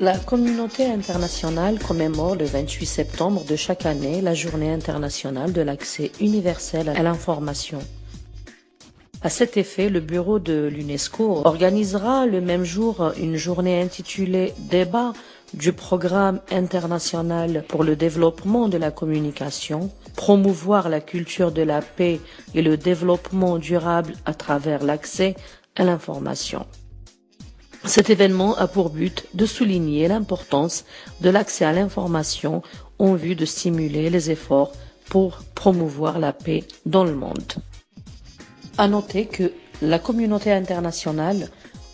La communauté internationale commémore le 28 septembre de chaque année la Journée internationale de l'accès universel à l'information. À cet effet, le bureau de l'UNESCO organisera le même jour une journée intitulée Débat du programme international pour le développement de la communication, promouvoir la culture de la paix et le développement durable à travers l'accès à l'information. Cet événement a pour but de souligner l'importance de l'accès à l'information en vue de stimuler les efforts pour promouvoir la paix dans le monde. À noter que la communauté internationale,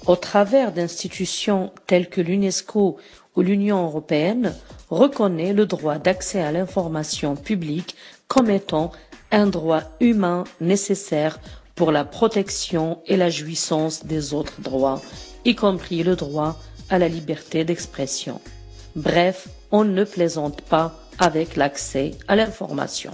au travers d'institutions telles que l'UNESCO ou l'Union européenne, reconnaît le droit d'accès à l'information publique comme étant un droit humain nécessaire pour la protection et la jouissance des autres droits, y compris le droit à la liberté d'expression. Bref, on ne plaisante pas avec l'accès à l'information.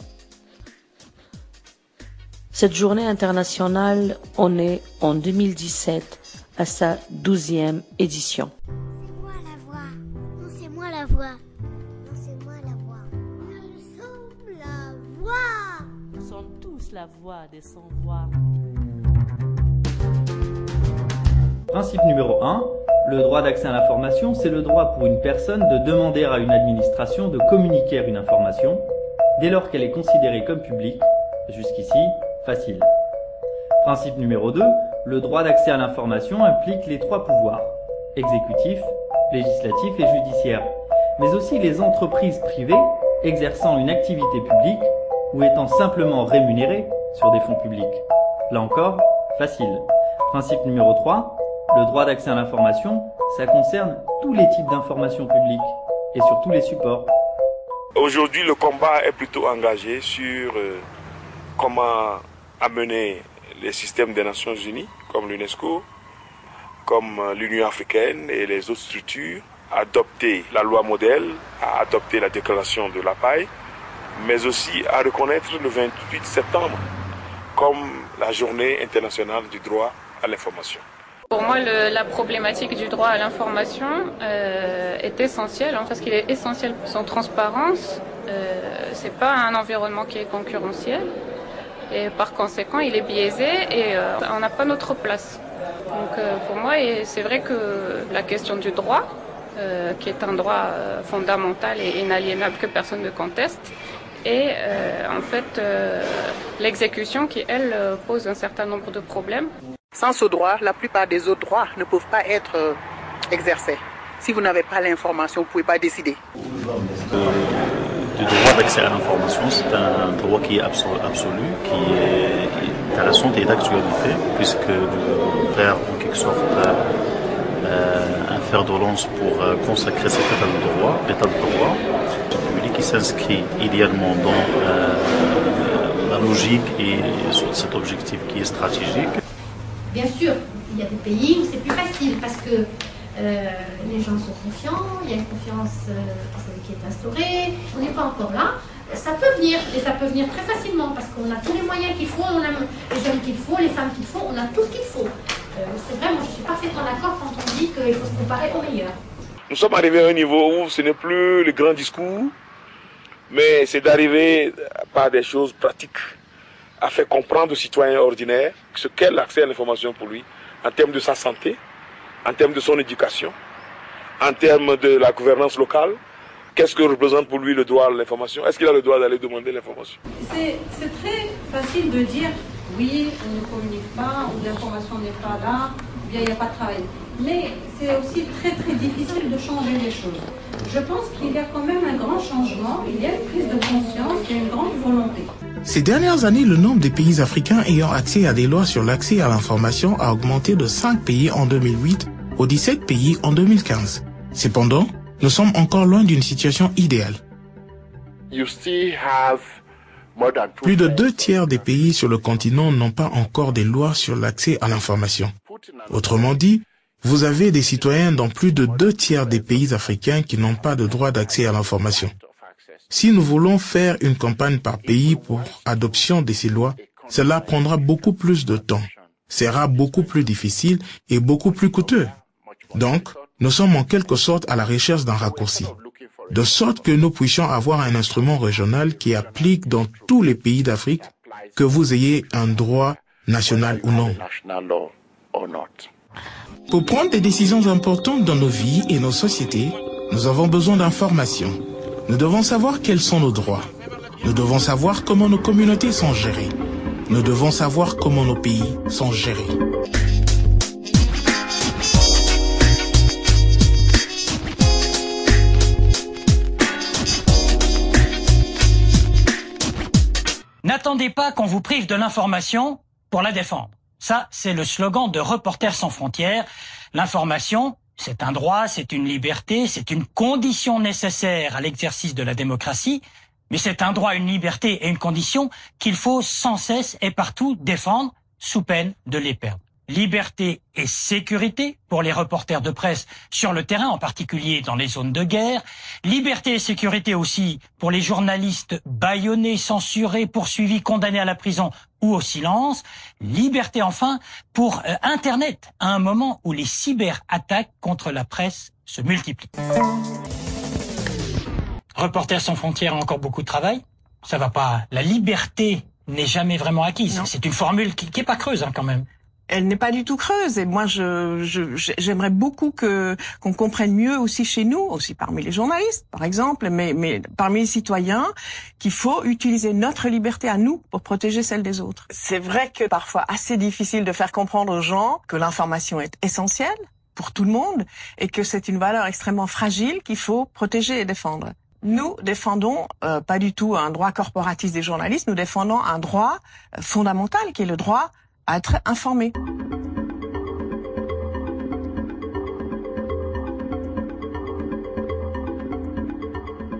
Cette journée internationale en est en 2017 à sa 12e édition. C'est moi la voix. Non, c'est moi la voix. Non, c'est moi la voix. Nous sommes la voix. Nous sommes tous la voix des sans-voix. Principe numéro 1. Le droit d'accès à l'information, c'est le droit pour une personne de demander à une administration de communiquer une information dès lors qu'elle est considérée comme publique. Jusqu'ici, facile. Principe numéro 2. Le droit d'accès à l'information implique les trois pouvoirs, exécutif, législatif et judiciaire, mais aussi les entreprises privées exerçant une activité publique ou étant simplement rémunérées sur des fonds publics. Là encore, facile. Principe numéro 3. Le droit d'accès à l'information, ça concerne tous les types d'informations publiques et sur tous les supports. Aujourd'hui, le combat est plutôt engagé sur comment amener les systèmes des Nations Unies, comme l'UNESCO, comme l'Union africaine et les autres structures, à adopter la loi modèle, à adopter la déclaration de La Paille, mais aussi à reconnaître le 28 septembre comme la journée internationale du droit à l'information. Pour moi, la problématique du droit à l'information est essentielle, parce qu'il est essentiel pour son transparence. C'est pas un environnement qui est concurrentiel et par conséquent, il est biaisé et on n'a pas notre place. Donc pour moi, c'est vrai que la question du droit, qui est un droit fondamental et inaliénable que personne ne conteste, et en fait l'exécution qui, elle, pose un certain nombre de problèmes. Sans ce droit, la plupart des autres droits ne peuvent pas être exercés. Si vous n'avez pas l'information, vous ne pouvez pas décider. Le droit d'accès à l'information, c'est un droit qui est absolu, qui est intéressant et d'actualité, puisque nous faire en quelque sorte un fer de lance pour consacrer cet état de droit, qui s'inscrit idéalement dans la logique et cet objectif qui est stratégique. Bien sûr, il y a des pays où c'est plus facile parce que les gens sont confiants, il y a une confiance qui est instaurée, on n'est pas encore là. Ça peut venir, et ça peut venir très facilement parce qu'on a tous les moyens qu'il faut, on a les jeunes qu'il faut, les femmes qu'il faut, on a tout ce qu'il faut. C'est vrai, moi je suis parfaitement d'accord quand on dit qu'il faut se comparer aux meilleurs. Nous sommes arrivés à un niveau où ce n'est plus le grand discours, mais c'est d'arriver par des choses pratiques à faire comprendre aux citoyens ordinaires ce qu'est l'accès à l'information pour lui, en termes de sa santé, en termes de son éducation, en termes de la gouvernance locale. Qu'est-ce que représente pour lui le droit à l'information? Est-ce qu'il a le droit d'aller demander l'information? C'est très facile de dire oui, on ne communique pas, ou l'information n'est pas là, ou bien il n'y a pas de travail. Mais c'est aussi très très difficile de changer les choses. Je pense qu'il y a quand même un grand changement, il y a une prise de conscience, il y a une grande volonté. Ces dernières années, le nombre des pays africains ayant accès à des lois sur l'accès à l'information a augmenté de 5 pays en 2008 aux 17 pays en 2015. Cependant, nous sommes encore loin d'une situation idéale. Plus de 2/3 des pays sur le continent n'ont pas encore des lois sur l'accès à l'information. Autrement dit, vous avez des citoyens dans plus de 2/3 des pays africains qui n'ont pas de droit d'accès à l'information. Si nous voulons faire une campagne par pays pour adoption de ces lois, cela prendra beaucoup plus de temps, sera beaucoup plus difficile et beaucoup plus coûteux. Donc, Nous sommes en quelque sorte à la recherche d'un raccourci, de sorte que nous puissions avoir un instrument régional qui applique dans tous les pays d'Afrique, que vous ayez un droit national ou non. Pour prendre des décisions importantes dans nos vies et nos sociétés, nous avons besoin d'informations. Nous devons savoir quels sont nos droits. Nous devons savoir comment nos communautés sont gérées. Nous devons savoir comment nos pays sont gérés. N'attendez pas qu'on vous prive de l'information pour la défendre. Ça, c'est le slogan de Reporters sans frontières. L'information, c'est un droit, c'est une liberté, c'est une condition nécessaire à l'exercice de la démocratie, mais c'est un droit, une liberté et une condition qu'il faut sans cesse et partout défendre sous peine de les perdre. Liberté et sécurité pour les reporters de presse sur le terrain, en particulier dans les zones de guerre. Liberté et sécurité aussi pour les journalistes bâillonnés, censurés, poursuivis, condamnés à la prison ou au silence. Liberté enfin pour Internet, à un moment où les cyberattaques contre la presse se multiplient. Reporters sans frontières a encore beaucoup de travail. Ça va pas. La liberté n'est jamais vraiment acquise. C'est une formule qui est pas creuse quand même. Elle n'est pas du tout creuse, et moi j'aimerais beaucoup qu'on comprenne mieux aussi chez nous, aussi parmi les journalistes par exemple, mais parmi les citoyens, qu'il faut utiliser notre liberté à nous pour protéger celle des autres. C'est vrai que parfois assez difficile de faire comprendre aux gens que l'information est essentielle pour tout le monde et que c'est une valeur extrêmement fragile qu'il faut protéger et défendre. Nous défendons pas du tout un droit corporatiste des journalistes, nous défendons un droit fondamental qui est le droit à être informé.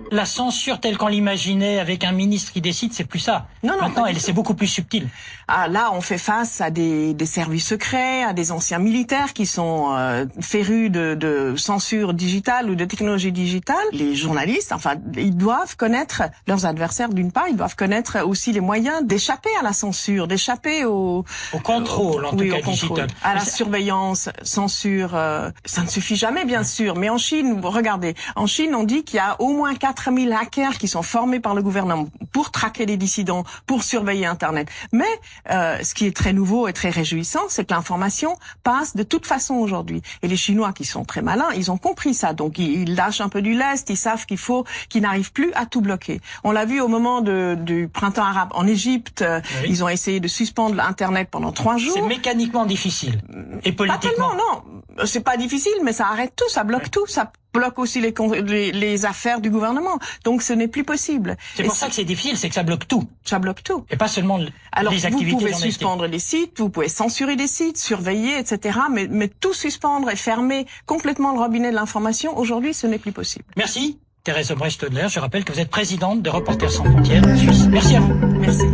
La censure telle qu'on l'imaginait avec un ministre qui décide, c'est plus ça. Non, maintenant, c'est beaucoup plus subtil. Ah, là, on fait face à des services secrets, à des anciens militaires qui sont férus de censure digitale ou de technologie digitale. Les journalistes, enfin, ils doivent connaître leurs adversaires d'une part, ils doivent connaître aussi les moyens d'échapper à la censure, d'échapper au contrôle, en tout cas digital. À la surveillance, censure. Ça ne suffit jamais, bien sûr. Mais en Chine, regardez, en Chine, on dit qu'il y a au moins 4000 hackers qui sont formés par le gouvernement pour traquer les dissidents, pour surveiller Internet. Mais ce qui est très nouveau et très réjouissant, c'est que l'information passe de toute façon aujourd'hui. Et les Chinois, qui sont très malins, ils ont compris ça. Donc ils lâchent un peu du lest, ils savent qu'ils n'arrivent plus à tout bloquer. On l'a vu au moment du printemps arabe en Égypte. Oui. Ils ont essayé de suspendre Internet pendant 3 jours. C'est mécaniquement difficile. Et politiquement. Pas tellement, non. C'est pas difficile, mais ça arrête tout, ça bloque tout, ça bloque aussi les affaires du gouvernement. Donc ce n'est plus possible. C'est pour ça que c'est difficile, c'est que ça bloque tout. Ça bloque tout. Et pas seulement alors, les activités. Vous pouvez suspendre des sites, vous pouvez censurer des sites, surveiller, etc. Mais tout suspendre et fermer complètement le robinet de l'information, aujourd'hui, ce n'est plus possible. Merci, Thérèse Obrecht-Stodler. Je rappelle que vous êtes présidente de Reporters sans frontières Suisse. Merci à vous. Merci.